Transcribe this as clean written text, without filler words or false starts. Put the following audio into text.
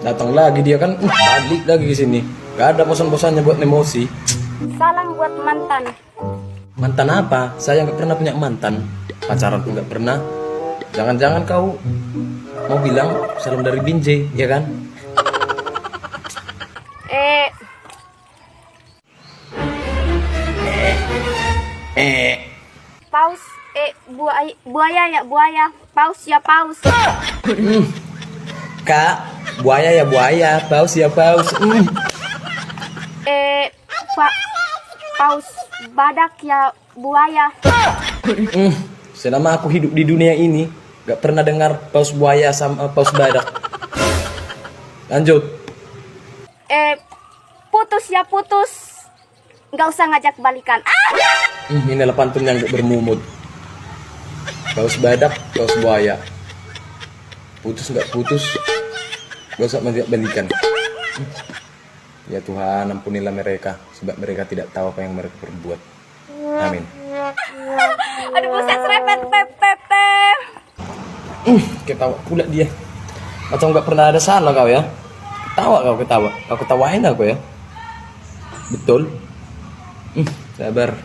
Datang lagi dia kan, balik lagi ke sini. Gak ada bosan-bosannya buat emosi. Salam buat mantan. Mantan apa? Saya nggak pernah punya mantan. Pacaran pun nggak pernah. Jangan-jangan kau mau bilang salam dari Binjai, ya kan? Eh, paus. Buaya ya buaya. Paus ya paus. Kak, buaya ya buaya, paus ya paus. Pak paus badak ya buaya. Selama aku hidup di dunia ini, gak pernah dengar paus buaya sama paus badak. Lanjut. Putus ya putus. Nggak usah ngajak balikan. Inilah pantun yang gak bermumut. Paus badak, paus buaya. Putus gak putus, gak usah ngajak balikan. Ya Tuhan, ampunilah mereka, sebab mereka tidak tahu apa yang mereka perbuat. Amin. Aduh buset serempet pepe. Ketawa pula dia. Macam nggak pernah ada salah kau ya. Ketawa. Kau ketawain aku ya. Betul. Sabar.